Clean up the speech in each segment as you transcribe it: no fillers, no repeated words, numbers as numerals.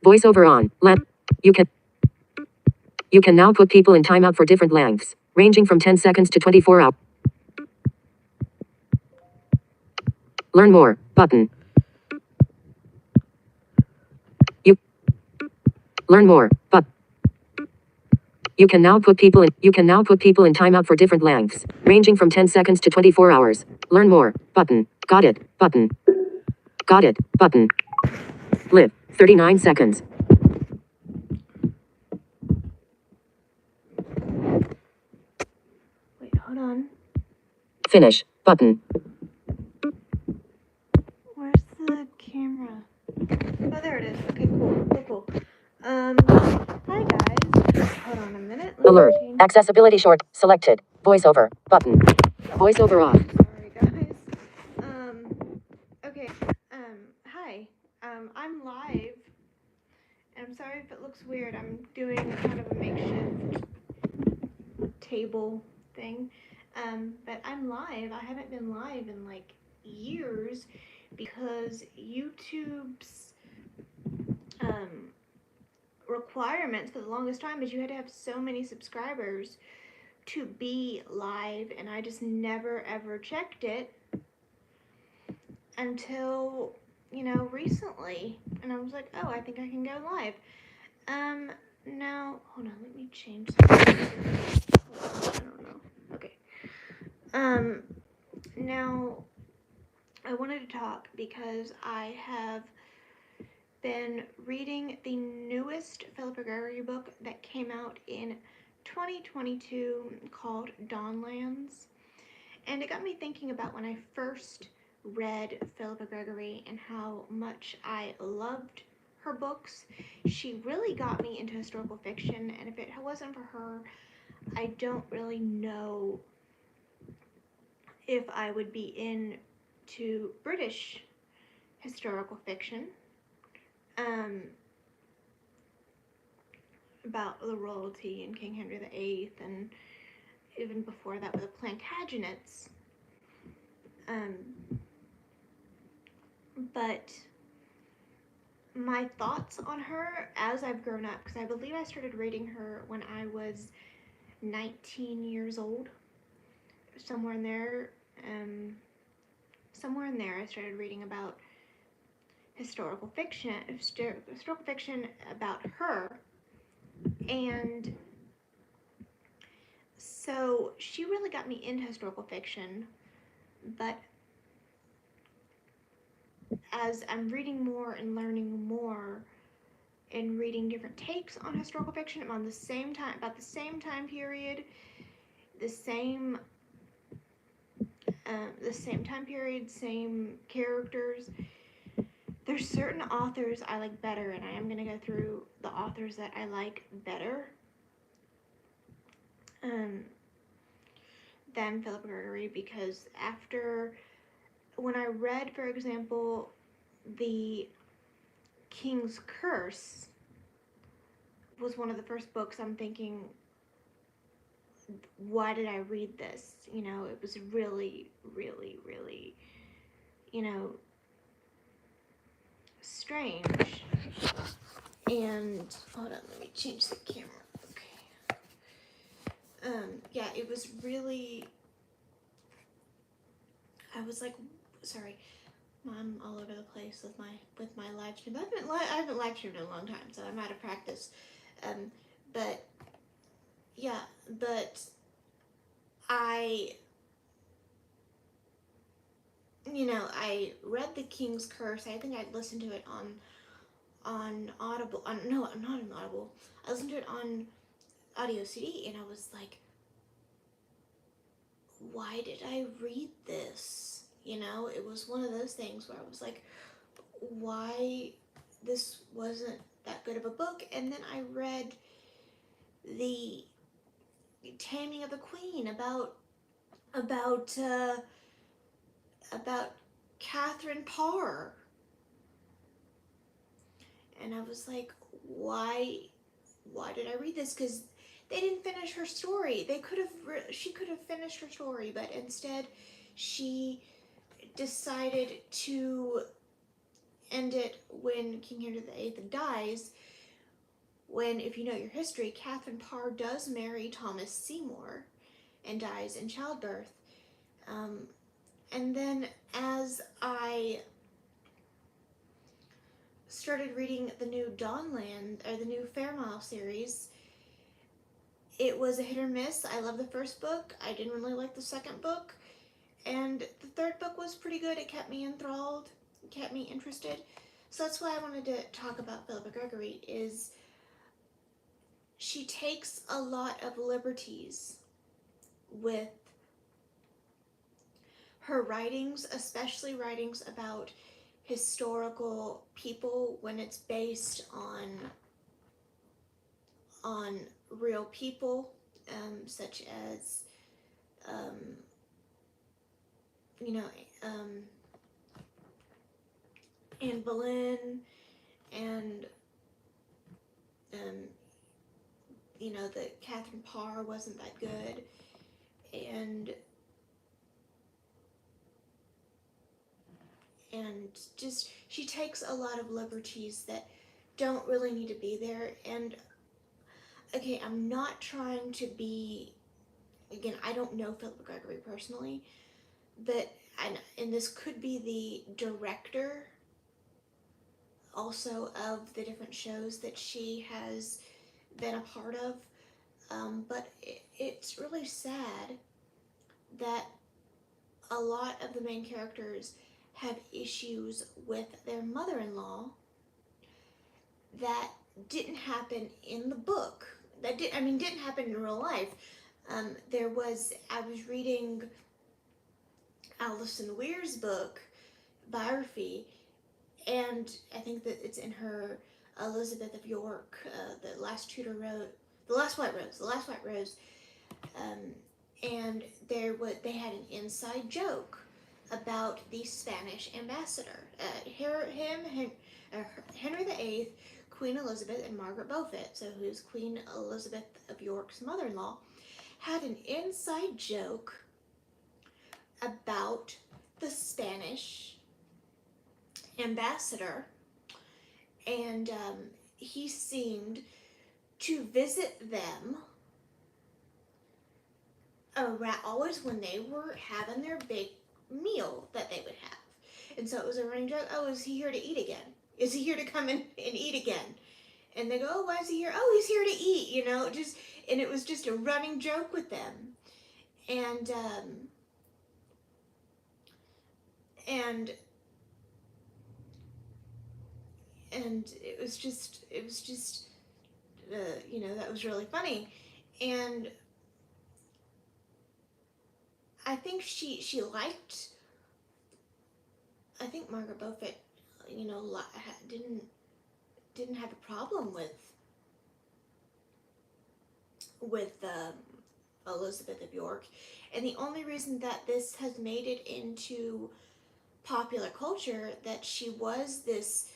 Voiceover on. You can now put people in timeout for different lengths, ranging from 10 seconds to 24 hours. Learn more button. Learn more, but you can now put people in timeout for different lengths, ranging from 10 seconds to 24 hours. Learn more button. Got it button. Got it button. Live 39 seconds. Wait, hold on. Finish button. Where's the camera? Oh, there it is. Okay, cool. Hi guys. Hold on a minute. Alert. Accessibility short. Selected. Voiceover button. Voiceover off. Sorry guys. Okay. Hi. I'm live. And I'm sorry if it looks weird. I'm doing kind of a makeshift table thing. But I'm live. I haven't been live in like years because YouTube's requirements for the longest time is you had to have so many subscribers to be live, and I just never ever checked it until, you know, recently, and I was like, oh, I think I can go live. Now, hold on, let me change something here. I don't know. Okay. Now, I wanted to talk because I have been reading the newest Philippa Gregory book that came out in 2022 called Dawnlands. And it got me thinking about when I first read Philippa Gregory and how much I loved her books. She really got me into historical fiction, and if it wasn't for her, I don't really know if I would be into British historical fiction. About the royalty and King Henry VIII, and even before that with the Plantagenets. But my thoughts on her as I've grown up, because I believe I started reading her when I was 19 years old, somewhere in there I started reading about historical fiction about her. And so she really got me into historical fiction, but as I'm reading more and learning more and reading different takes on historical fiction, I'm on the same time period, same characters. There's certain authors I like better, and I am going to go through the authors that I like better than Philippa Gregory, because when I read, for example, The King's Curse was one of the first books I'm thinking, why did I read this? You know, it was really, really, really, you know, strange. And hold on, let me change the camera. Okay. Yeah, it was really, I was like, sorry, I'm all over the place with my live stream. I haven't live streamed in a long time, so I'm out of practice. But yeah, but I read The King's Curse. I think I listened to it on Audible. No, not on Audible. I listened to it on audio CD, and I was like, why did I read this? You know, it was one of those things where I was like, why this wasn't that good of a book. And then I read The Taming of the Queen about Catherine Parr, and I was like, why did I read this? Because they didn't finish her story. She could have finished her story, but instead she decided to end it when King Henry VIII dies, when, if you know your history, Catherine Parr does marry Thomas Seymour and dies in childbirth. And then as I started reading the new Dawnland, or the new Fairmile series, it was a hit or miss. I love the first book. I didn't really like the second book. And the third book was pretty good. It kept me enthralled, it kept me interested. So that's why I wanted to talk about Philippa Gregory, is she takes a lot of liberties with her writings, especially writings about historical people when it's based on real people, such as Anne Boleyn, and that Catherine Parr wasn't that good, and just she takes a lot of liberties that don't really need to be there. And okay, I'm not trying to be, again, I don't know Philippa Gregory personally, but and this could be the director also of the different shows that she has been a part of, but it's really sad that a lot of the main characters have issues with their mother-in-law that didn't happen in the book. That didn't happen in real life. I was reading Alison Weir's book, biography, and I think that it's in her Elizabeth of York, the Last Tudor Rose, the Last White Rose, and they had an inside joke about the Spanish ambassador, Henry VIII, Queen Elizabeth, and Margaret Beaufort, so who's Queen Elizabeth of York's mother-in-law, had an inside joke about the Spanish ambassador, and he seemed to visit them always when they were having their big meal that they would have. And so it was a running joke, oh, is he here to eat again? Is he here to come in and eat again? And they go, oh, why is he here? Oh, he's here to eat, and it was just a running joke with them. And it was just that was really funny. And I think I think Margaret Beaufort, didn't have a problem with Elizabeth of York. And the only reason that this has made it into popular culture, that she was this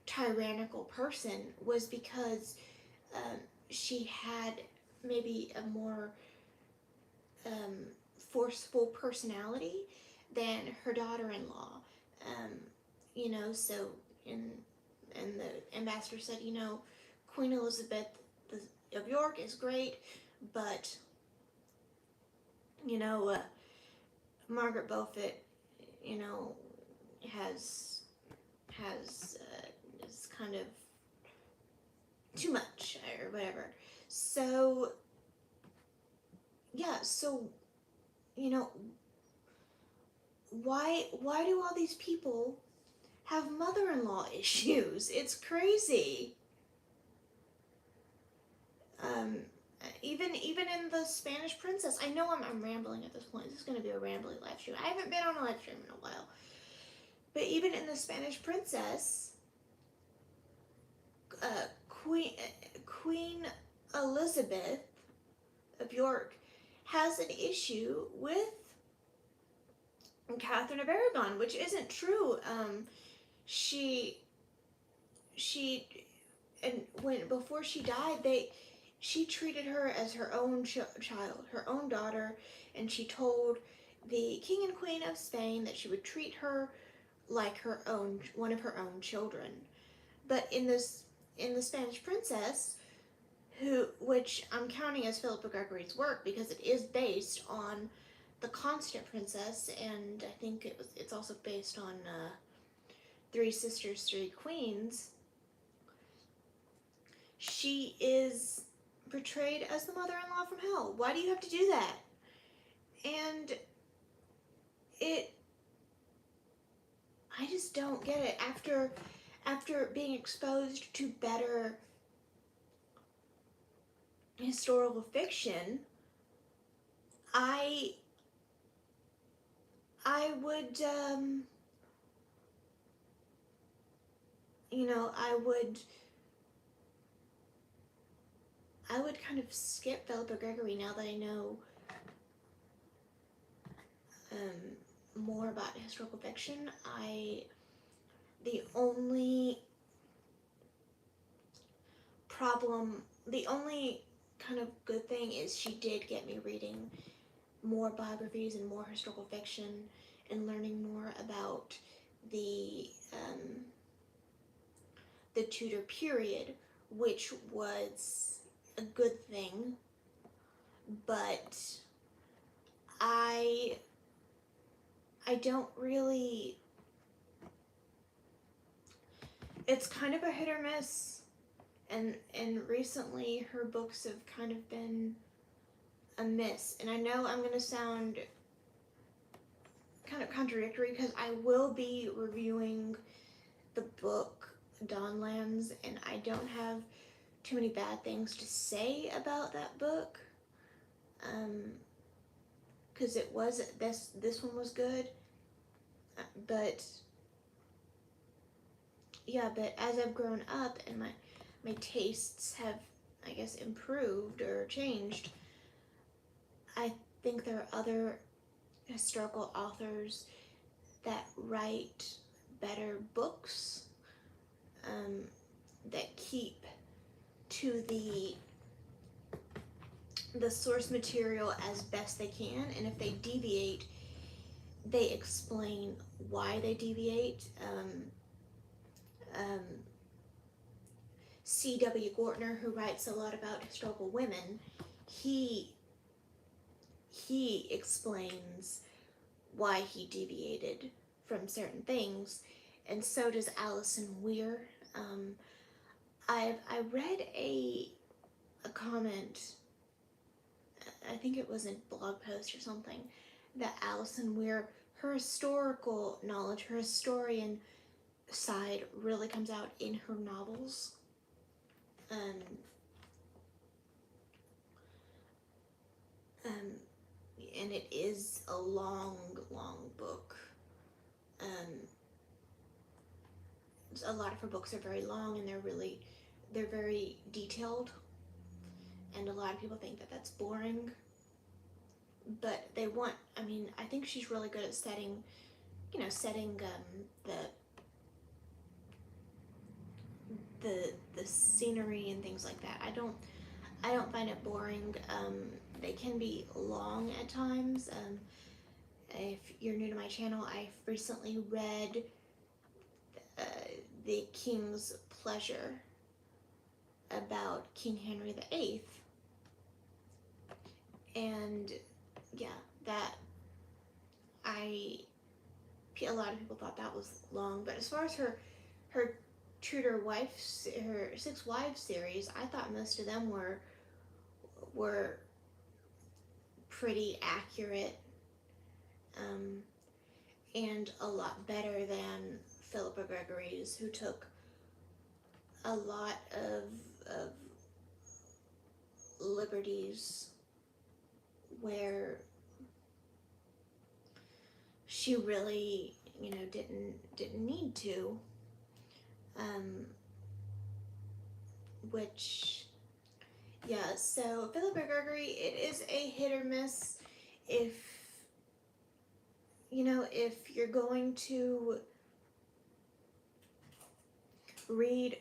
tyrannical person, was because she had maybe a more forceful personality than her daughter-in-law. So and the ambassador said, Queen Elizabeth of York is great, but Margaret Beaufort, has is kind of too much or whatever. So yeah, why do all these people have mother-in-law issues? It's crazy. Even in the Spanish Princess, I know I'm rambling at this point. This is going to be a rambling live stream. I haven't been on a live stream in a while. But even in the Spanish Princess, Queen Elizabeth of York has an issue with Catherine of Aragon, which isn't true. Before she died, she treated her as her own child, her own daughter, and she told the King and Queen of Spain that she would treat her like one of her own children. But in the Spanish Princess, which I'm counting as Philippa Gregory's work because it is based on the Constant Princess, and I think it's also based on Three Sisters, Three Queens. She is portrayed as the mother-in-law from hell. Why do you have to do that? And I just don't get it. After being exposed to better historical fiction, I would I would kind of skip Philippa Gregory now that I know more about historical fiction. The only kind of good thing is she did get me reading more biographies and more historical fiction and learning more about the Tudor period, which was a good thing, but I don't really. It's kind of a hit or miss, and recently her books have kind of been a miss. And I know I'm going to sound kind of contradictory because I will be reviewing the book Dawnlands, and I don't have too many bad things to say about that book, because this one was good, but as I've grown up and my tastes have, I guess, improved or changed, I think there are other historical authors that write better books, that keep to the source material as best they can, and if they deviate, they explain why they deviate. C.W. Gortner, who writes a lot about historical women, he explains why he deviated from certain things, and so does Alison Weir. I read a comment, I think it was a blog post or something, that Alison Weir, her historical knowledge, her historian side really comes out in her novels. And it is a long book. A lot of her books are very long, and they're very detailed, and a lot of people think that that's boring, but I think she's really good at setting the scenery and things like that. I don't find it boring. They can be long at times. If you're new to my channel, I've recently read The King's Pleasure about King Henry VIII, and a lot of people thought that was long, but as far as her Tudor wives, her Six Wives series, I thought most of them were pretty accurate, and a lot better than Philippa Gregory's, who took a lot of liberties where she really, didn't need to, so Philippa Gregory, it is a hit or miss. If you're going to read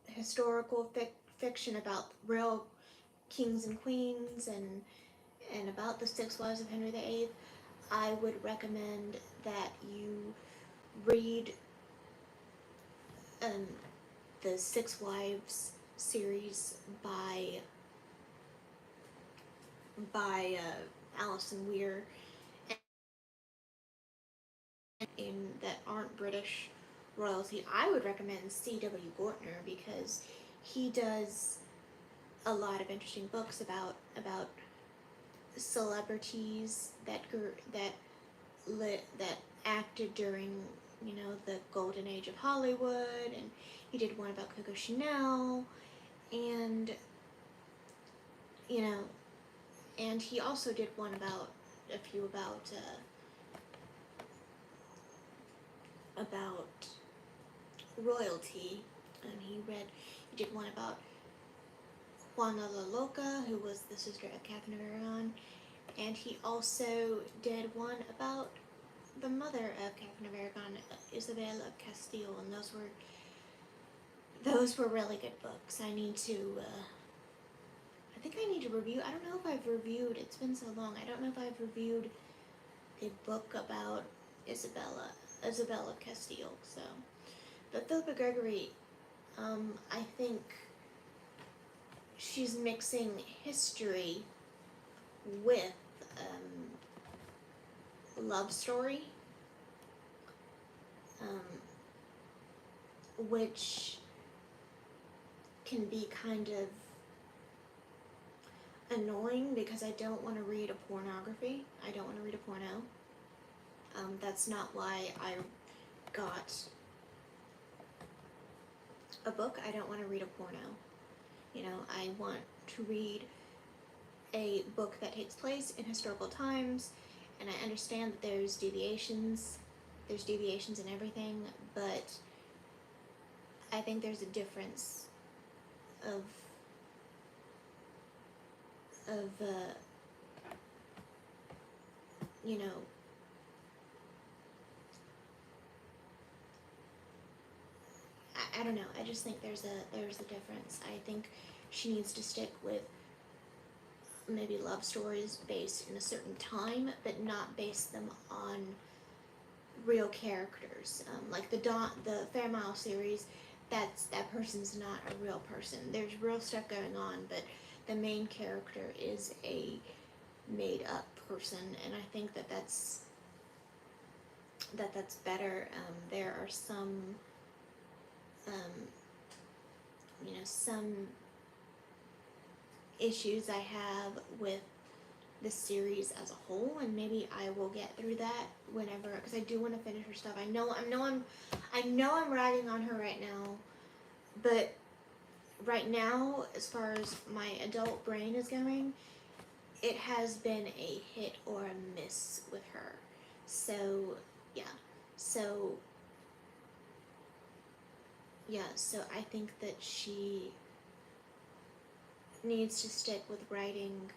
historical fiction about real kings and queens and about the Six Wives of Henry VIII, I would recommend that you read the Six Wives series by Alison Weir, in that aren't British royalty, I would recommend C.W. Gortner, because he does a lot of interesting books about celebrities that acted during, you know, the golden age of Hollywood, and he did one about Coco Chanel, and you know, and he also did one about a few about royalty, and he did one about Juana la Loca, who was the sister of Catherine of Aragon, and he also did one about the mother of Catherine of Aragon, Isabel of Castile, and those were really good books. I think I need to review. I don't know if I've reviewed. It's been so long. I don't know if I've reviewed a book about Isabella of Castile. So, but Philippa Gregory, I think she's mixing history with love story, which can be kind of annoying, because I don't want to read a pornography. I don't want to read a porno. That's not why I got a book. I don't want to read a porno. You know, I want to read a book that takes place in historical times, and I understand that there's deviations in everything, but I think there's a difference of you know, I don't know. I just think there's a difference. I think she needs to stick with maybe love stories based in a certain time, but not base them on real characters. Like the Fairmile series, that person's not a real person. There's real stuff going on, but the main character is a made up person, and I think that's better. There are some you know, some issues I have with the series as a whole, and maybe I will get through that whenever, because I do want to finish her stuff. I know I'm ragging on her right now, but right now, as far as my adult brain is going, it has been a hit or a miss with her. So yeah, so I think that she needs to stick with writing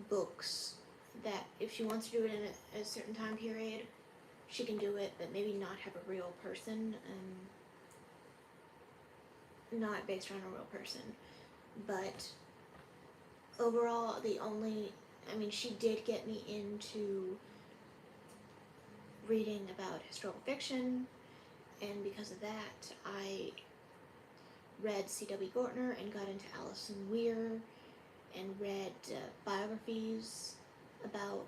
books that, if she wants to do it in a certain time period, she can do it, but maybe not have a real person, not based on a real person. But overall, she did get me into reading about historical fiction, and because of that, I read C.W. Gortner and got into Alison Weir, and read biographies about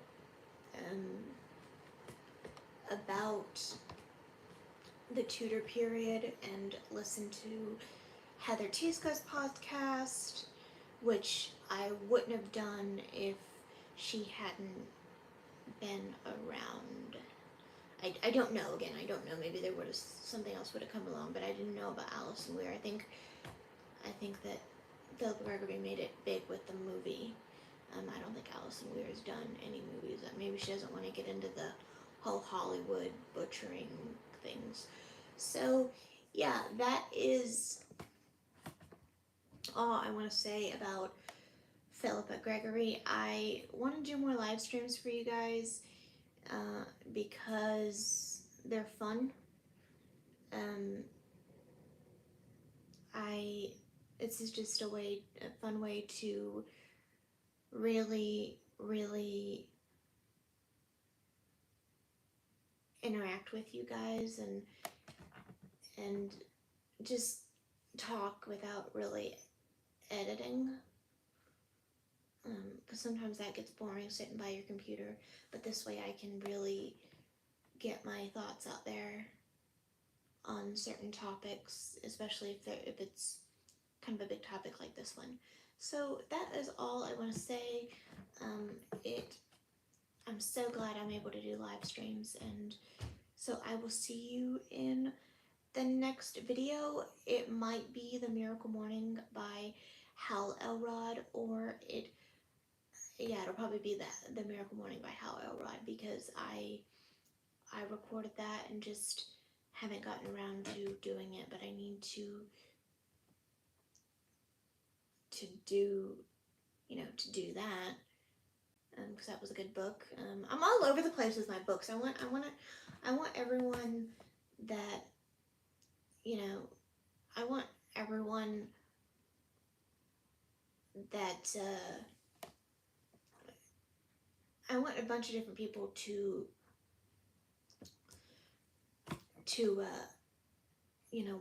the Tudor period, and listened to Heather Tiska's podcast, which I wouldn't have done if she hadn't been around. I don't know, again, I don't know, maybe there would have, something else would have come along, but I didn't know about Alison Weir. I think that Philippa Gregory made it big with the movie. I don't think Alison Weir has done any movies. Maybe she doesn't want to get into the whole Hollywood butchering things. So, yeah, that is all I want to say about Philippa Gregory. I want to do more live streams for you guys because they're fun. This is just a fun way to really, really interact with you guys and just talk without really editing. Because sometimes that gets boring sitting by your computer, but this way I can really get my thoughts out there on certain topics, especially if it's kind of a big topic like this one. So that is all I want to say. I'm so glad I'm able to do live streams, and so I will see you in the next video. It might be The Miracle Morning by Hal Elrod, or it'll probably be The Miracle Morning by Hal Elrod, because I recorded that and just haven't gotten around to doing it, but I need to do that, because that was a good book. I'm all over the place with my books. I want everyone that, I want everyone that, I want a bunch of different people to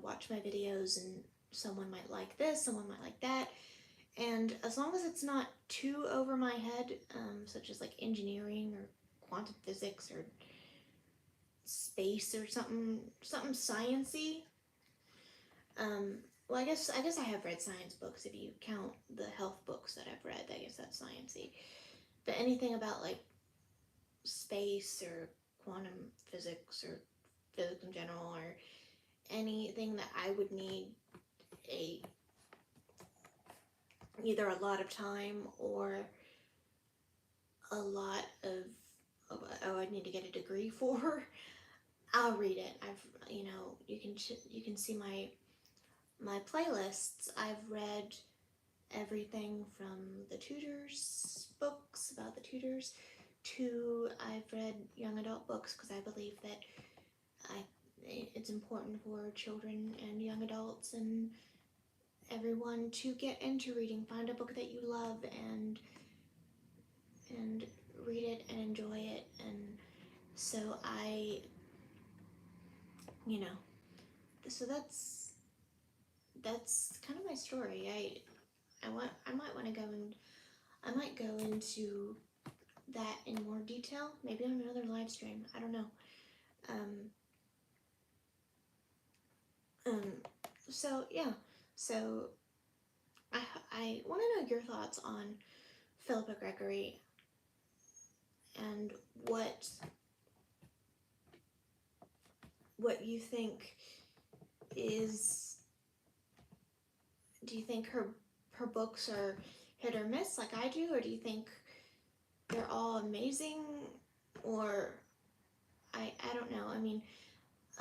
watch my videos, and someone might like this, someone might like that. And as long as it's not too over my head, such as like engineering or quantum physics or space or something sciencey. Well, I guess I have read science books. If you count the health books that I've read, I guess that's sciencey. But anything about like space or quantum physics or physics in general, or anything that I would need either a lot of time or a lot of I need to get a degree for, I'll read it. You can see my playlists. I've read everything from the Tudors books about the Tudors to I've read young adult books, because I believe that it's important for children and young adults and everyone to get into reading. Find a book that you love and read it and enjoy it. And so so that's kind of my story. I might go into that in more detail, maybe on another live stream. I don't know. So yeah. So I want to know your thoughts on Philippa Gregory, and what you think is. Do you think her books are hit or miss like I do, or do you think they're all amazing? Or I don't know. I mean,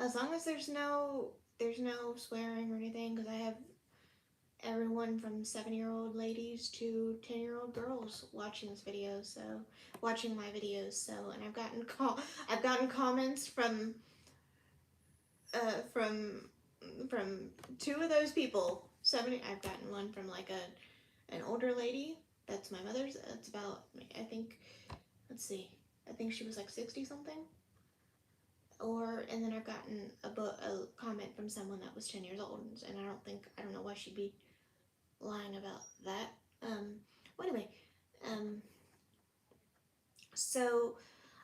as long as there's no swearing or anything, because I have everyone from 7-year-old ladies to 10-year-old girls watching my videos. So, and I've gotten comments from two of those people. I've gotten one from like an older lady. That's my mother's. That's about, I think, let's see, I think she was like 60 something. And then I've gotten a comment from someone that was 10 years old, and I don't know why she'd be lying about that. Well, anyway, so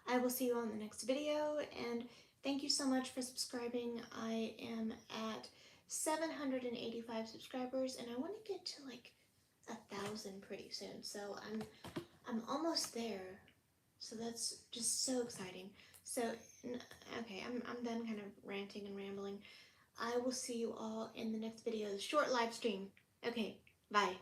I will see you on the next video, and thank you so much for subscribing. I am at 785 subscribers, and I want to get to like 1,000 pretty soon. So I'm almost there. So that's just so exciting. So, okay, I'm done kind of ranting and rambling. I will see you all in the next video, the short live stream. Okay, bye.